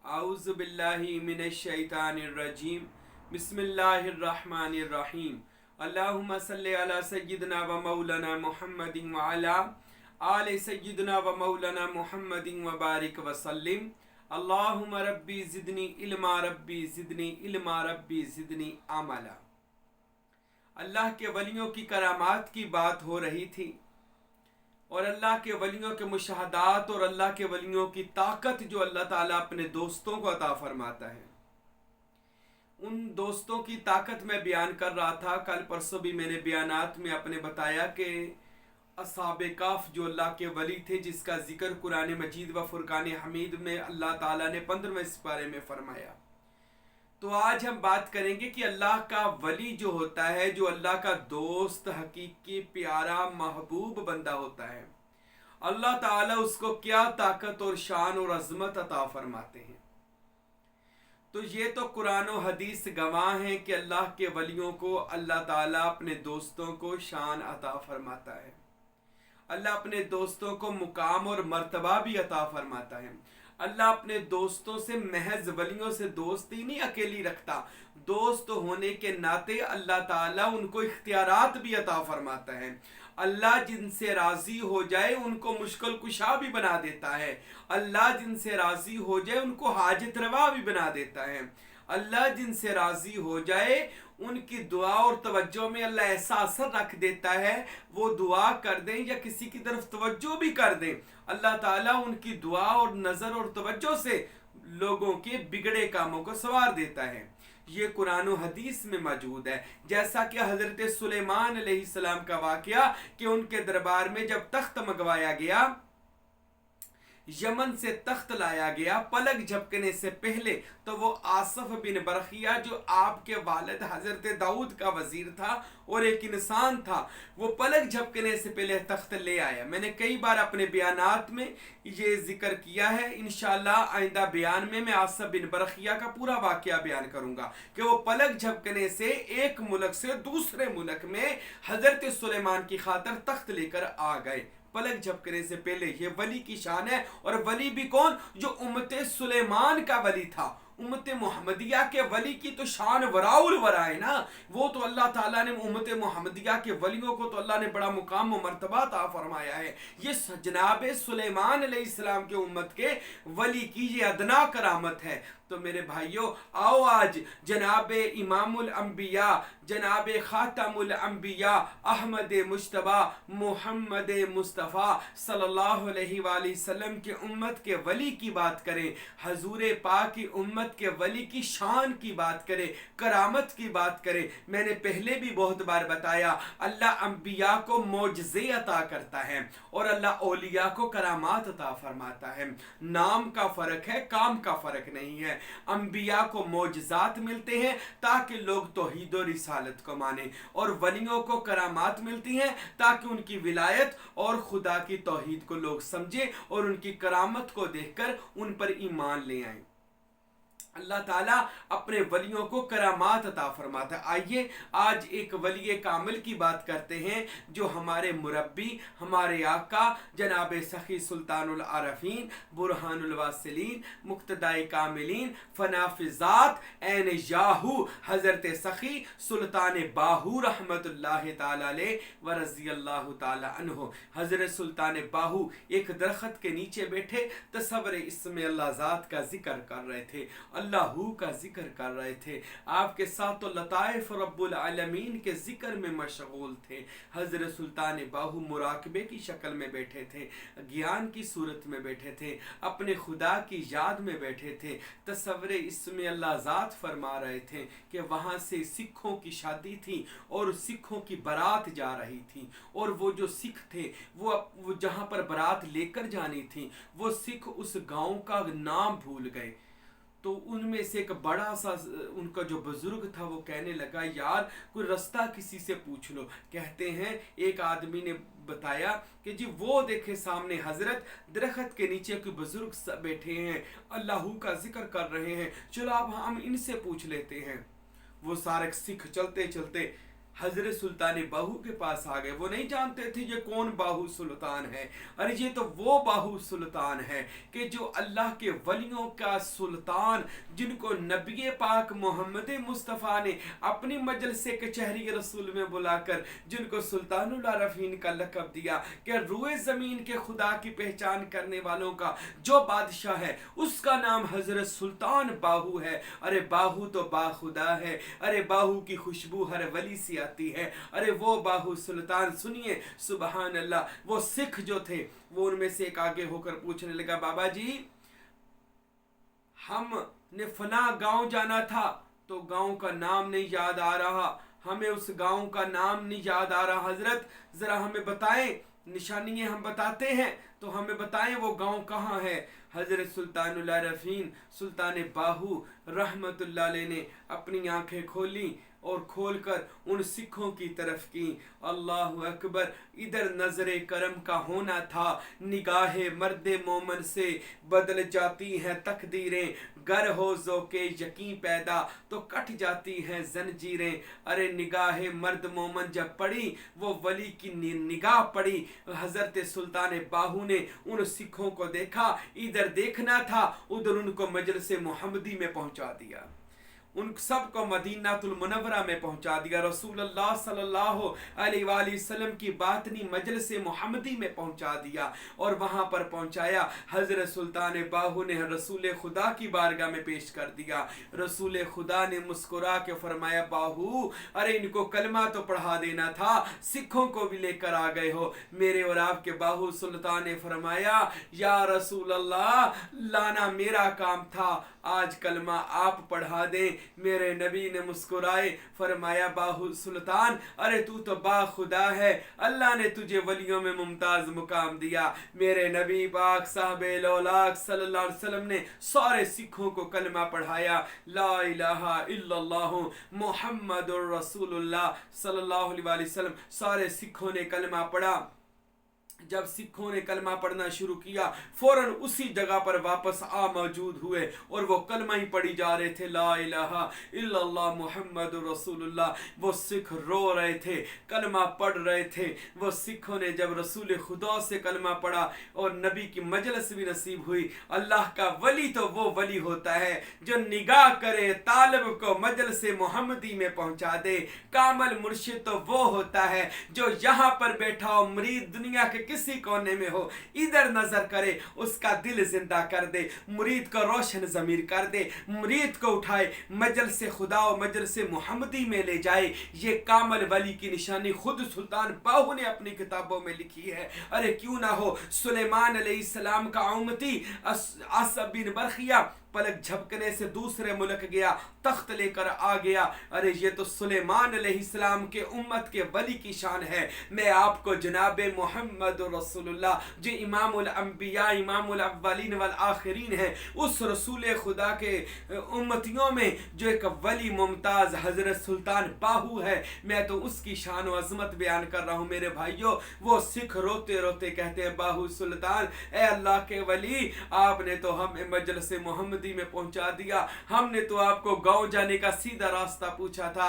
اعوذ باللہ من الشیطان الرجیم بسم اللہ الرحمن الرحیم اللہم صلی علی سیدنا و مولانا محمد وعلی آل سیدنا و مولانا محمد وبارک وسلم اللہم ربی زدنی علما ربی زدنی علما ربی زدنی عملا۔ اللہ کے ولیوں کی کرامات کی بات ہو رہی تھی اور اللہ کے ولیوں کے مشاہدات اور اللہ کے ولیوں کی طاقت جو اللہ تعالیٰ اپنے دوستوں کو عطا فرماتا ہے، ان دوستوں کی طاقت میں بیان کر رہا تھا۔ کل پرسوں بھی میں نے بیانات میں اپنے بتایا کہ اصحاب کہف جو اللہ کے ولی تھے، جس کا ذکر قرآن مجید و فرقان حمید میں اللہ تعالیٰ نے 15ویں سپارے میں فرمایا۔ تو آج ہم بات کریں گے کہ اللہ کا ولی جو ہوتا ہے، جو اللہ کا دوست، حقیقی پیارا محبوب بندہ ہوتا ہے، اللہ تعالیٰ اس کو کیا طاقت اور شان اور عظمت عطا فرماتے ہیں۔ تو یہ تو قرآن و حدیث گواہ ہیں کہ اللہ کے ولیوں کو اللہ تعالیٰ اپنے دوستوں کو شان عطا فرماتا ہے، اللہ اپنے دوستوں کو مقام اور مرتبہ بھی عطا فرماتا ہے۔ اللہ اپنے دوستوں سے محض ولیوں سے دوستی نہیں اکیلی رکھتا، دوست ہونے کے ناطے اللہ تعالیٰ ان کو اختیارات بھی عطا فرماتا ہے۔ اللہ جن سے راضی ہو جائے ان کو مشکل کشا بھی بنا دیتا ہے، اللہ جن سے راضی ہو جائے ان کو حاجت روا بھی بنا دیتا ہے، اللہ جن سے راضی ہو جائے ان کی دعا اور توجہ میں اللہ ایسا اثر رکھ دیتا ہے، وہ دعا کر دیں یا کسی کی طرف توجہ بھی کر دیں، اللہ تعالیٰ ان کی دعا اور نظر اور توجہ سے لوگوں کے بگڑے کاموں کو سنوار دیتا ہے۔ یہ قرآن و حدیث میں موجود ہے، جیسا کہ حضرت سلیمان علیہ السلام کا واقعہ کہ ان کے دربار میں جب تخت منگوایا گیا، یمن سے تخت لایا گیا، پلک جھپکنے سے پہلے تو وہ آصف بن برقیہ جو آپ کے والد حضرت داؤد کا وزیر تھا اور ایک انسان تھا، وہ پلک جھپکنے سے پہلے تخت لے آیا۔ میں نے کئی بار اپنے بیانات میں یہ ذکر کیا ہے، انشاءاللہ آئندہ بیان میں آصف بن برقیہ کا پورا واقعہ بیان کروں گا کہ وہ پلک جھپکنے سے ایک ملک سے دوسرے ملک میں حضرت سلیمان کی خاطر تخت لے کر آ گئے، پلک جھپکنے سے پہلے۔ یہ ولی کی شان ہے، اور ولی بھی کون؟ جو امت سلیمان کا ولی تھا۔ امت محمدیہ کے ولی کی تو شان وراء الورا ہے نا، وہ تو اللہ تعالیٰ نے امت محمدیہ کے ولیوں کو تو اللہ نے بڑا مقام و مرتبہ عطا فرمایا ہے۔ یہ جناب سلیمان علیہ السلام کے امت کے ولی کی یہ ادنا کرامت ہے۔ تو میرے بھائیوں، آؤ آج جناب امام الانبیاء، جناب خاتم الانبیاء احمد مجتبی محمد مصطفیٰ صلی اللہ علیہ وآلہ وسلم کے امت کے ولی کی بات کریں، حضور پاک کی امت کے ولی کی شان کی بات کریں، کرامت کی بات کریں۔ میں نے پہلے بھی بہت بار بتایا، اللہ انبیاء کو معجزے عطا کرتا ہے اور اللہ اولیاء کو کرامات عطا فرماتا ہے۔ نام کا فرق ہے، کام کا فرق نہیں ہے۔ انبیاء کو معجزات ملتے ہیں تاکہ لوگ توحید و رسالت کو مانیں، اور ولیوں کو کرامات ملتی ہیں تاکہ ان کی ولایت اور خدا کی توحید کو لوگ سمجھیں اور ان کی کرامت کو دیکھ کر ان پر ایمان لے آئیں۔ اللہ تعالیٰ اپنے ولیوں کو کرامات عطا فرماتا ہے۔ آئیے آج ایک ولی کامل کی بات کرتے ہیں جو ہمارے مربی، ہمارے آقا جناب سخی سلطان العارفین، برہان الواصلین، مقتدائے کاملین، فناف ذات عین یاہو حضرت سخی سلطان باہو رحمت اللہ تعالیٰ علیہ ورضی اللہ تعالیٰ عنہ۔ حضرت سلطان باہو ایک درخت کے نیچے بیٹھے تصور اسم اللہ ذات کا ذکر کر رہے تھے، اللہ کا ذکر کر رہے تھے، آپ کے ساتھ لطائف رب العالمین کے ذکر میں مشغول تھے۔ حضرت سلطان باہو مراقبے کی شکل میں بیٹھے تھے، گیان کی صورت میں بیٹھے تھے، اپنے خدا کی یاد میں بیٹھے تھے، تصور اسم اللہ ذات فرما رہے تھے کہ وہاں سے سکھوں کی شادی تھی اور سکھوں کی برات جا رہی تھی، اور وہ جو سکھ تھے وہ جہاں پر برات لے کر جانی تھی، وہ سکھ اس گاؤں کا نام بھول گئے۔ تو ان میں سے ایک بڑا سا ان کا جو بزرگ تھا وہ کہنے لگا، یار کوئی رستہ کسی سے پوچھ لو۔ کہتے ہیں ایک آدمی نے بتایا کہ جی وہ دیکھے سامنے حضرت درخت کے نیچے کوئی بزرگ بیٹھے ہیں، اللہ کا ذکر کر رہے ہیں، چلو اب ہم ان سے پوچھ لیتے ہیں۔ وہ سارے سکھ چلتے چلتے حضرت سلطان باہو کے پاس آ گئے. وہ نہیں جانتے تھے یہ کون باہو سلطان ہے. ارے یہ تو وہ باہو سلطان ہے کہ جو اللہ کے ولیوں کا سلطان، جن کو نبی پاک محمد مصطفیٰ نے اپنی مجلس کچہری رسول میں بلا کر جن کو سلطان العارفین کا لقب دیا کہ روئے زمین کے خدا کی پہچان کرنے والوں کا جو بادشاہ ہے اس کا نام حضرت سلطان باہو ہے. ارے باہو تو با خدا ہے. ارے باہو کی خوشبو ہر ولی سی آتی ہے. ارے وہ باہو سلطان. سنیے سبحان اللہ. وہ سکھ جو تھے وہ ان میں سے ایک آگے ہو کر پوچھنے لگا بابا جی ہم نے فلاں گاؤں جانا تھا تو گاؤں کا نام نہیں یاد آ رہا، ہمیں اس گاؤں کا نام نہیں یاد آ رہا. حضرت ذرا ہمیں بتائیں، نشانیاں ہم بتاتے ہیں تو ہمیں بتائیں وہ گاؤں کہاں ہے. حضرت سلطان العارفین سلطان باہو رحمت اللہ علیہ نے اپنی آنکھیں کھولی اور کھول کر ان سکھوں کی طرف کی. اللہ اکبر. ادھر نظر کرم کا ہونا تھا. نگاہ مرد مومن سے بدل جاتی ہیں تقدیریں، گر ہو ذوق یقین پیدا تو کٹ جاتی ہیں زنجیریں. ارے نگاہ مرد مومن جب پڑی وہ ولی کی نگاہ پڑی. حضرت سلطان باہو نے ان سکھوں کو دیکھا، ادھر دیکھنا تھا ادھر ان کو مجلس محمدی میں پہنچا دیا، ان سب کو مدینہ المنورہ میں پہنچا دیا. رسول اللہ صلی اللہ علیہ وآلہ وسلم کی باطنی مجلس محمدی میں پہنچا دیا اور وہاں پر پہنچایا. حضرت سلطان باہو نے رسول خدا کی بارگاہ میں پیش کر دیا. رسول خدا نے مسکرا کے فرمایا باہو ارے ان کو کلمہ تو پڑھا دینا تھا، سکھوں کو بھی لے کر آ گئے ہو. میرے اور آپ کے باہو سلطان نے فرمایا یا رسول اللہ لانا میرا کام تھا، آج کلمہ آپ پڑھا دیں. میرے نبی نے مسکرائے فرمایا باہو سلطان ارے تو با خدا ہے، اللہ نے تجھے ولیوں میں ممتاز مقام دیا. میرے نبی پاک صاحب لولاک صلی اللہ علیہ وسلم نے سارے سکھوں کو کلمہ پڑھایا. لا الہ الا اللہ محمد الرسول اللہ صلی اللہ علیہ وآلہ وسلم. سارے سکھوں نے کلمہ پڑھا. جب سکھوں نے کلمہ پڑھنا شروع کیا فوراً اسی جگہ پر واپس آ موجود ہوئے اور وہ کلمہ ہی پڑھی جا رہے تھے لا الہ الا اللہ محمد رسول اللہ. وہ سکھ رو رہے تھے، کلمہ پڑھ رہے تھے. وہ سکھوں نے جب رسول خدا سے کلمہ پڑھا اور نبی کی مجلس بھی نصیب ہوئی. اللہ کا ولی تو وہ ولی ہوتا ہے جو نگاہ کرے طالب کو مجلس محمدی میں پہنچا دے. کامل مرشد تو وہ ہوتا ہے جو یہاں پر بیٹھا ہو مرید دنیا کے کسی کونے میں ہو ادھر نظر کرے اس کا دل زندہ کر دے، مرید کو روشن ضمیر کر دے، مرید کو اٹھائے مجلس خدا و مجلس محمدی میں لے جائے. یہ کامل ولی کی نشانی خود سلطان باہو نے اپنی کتابوں میں لکھی ہے. ارے کیوں نہ ہو سلیمان علیہ السلام کا امتی عاصب بن برخیہ پلک جھپکنے سے دوسرے ملک گیا، تخت لے کر آ گیا. ارے یہ تو سلیمان علیہ السلام کے امت کے ولی کی شان ہے. میں آپ کو جناب محمد رسول اللہ جو امام الانبیاء امام الاولین والآخرین ہے اس رسول خدا کے امتیوں میں جو ایک ولی ممتاز حضرت سلطان باہو ہے، میں تو اس کی شان و عظمت بیان کر رہا ہوں. میرے بھائیوں وہ سکھ روتے روتے کہتے ہیں باہو سلطان اے اللہ کے ولی آپ نے تو ہمیں مجلس محمد میں پہنچا دیا، ہم نے تو آپ کو گاؤں جانے کا سیدھا راستہ پوچھا تھا.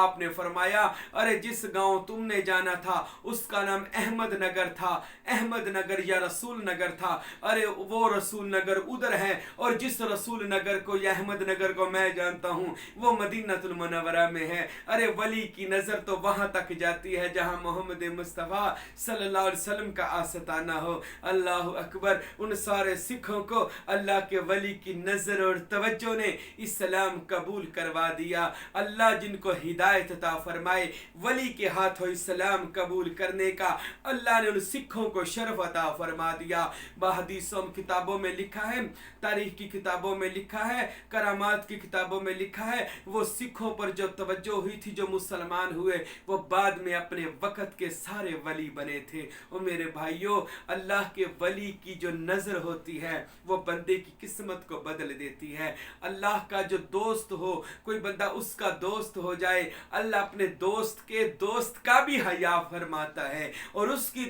آپ نے فرمایا ارے جس گاؤں تم نے جانا تھا اس کا نام احمد نگر تھا، احمد نگر یا رسول نگر تھا. ارے وہ رسول نگر ادھر ہے اور جس رسول نگر کو یا احمد نگر کو میں جانتا ہوں وہ مدینہ المنورہ میں ہے. ارے ولی کی نظر تو وہاں تک جاتی ہے جہاں محمد مصطفیٰ صلی اللہ علیہ وسلم کا آستانہ ہو. اللہ اکبر. ان سارے سکھوں کو اللہ کے ولی کی نظر اور توجہ نے اسلام قبول کروا دیا. اللہ جن کو ہدایت عطا فرمائے ولی کے ہاتھوں اسلام قبول کرنے کا اللہ نے ان سکھوں کو شرف عطا فرما دیا. بحدیثوں کتابوں میں لکھا ہے، تاریخ کی کتابوں میں لکھا ہے، کرامات کی کتابوں میں لکھا ہے وہ سکھوں پر جو توجہ ہوئی تھی جو مسلمان ہوئے وہ بعد میں اپنے وقت کے سارے ولی بنے تھے. اور میرے بھائیوں اللہ کے ولی کی جو نظر ہوتی ہے وہ بندے کی قسمت کو بدل دیتی ہے. اللہ کا جو دوست ہو کوئی بندہ اس کا دوست ہو جائے اللہ اپنے دوست کے دوست کا بھی حیا فرماتا ہے اور اس کی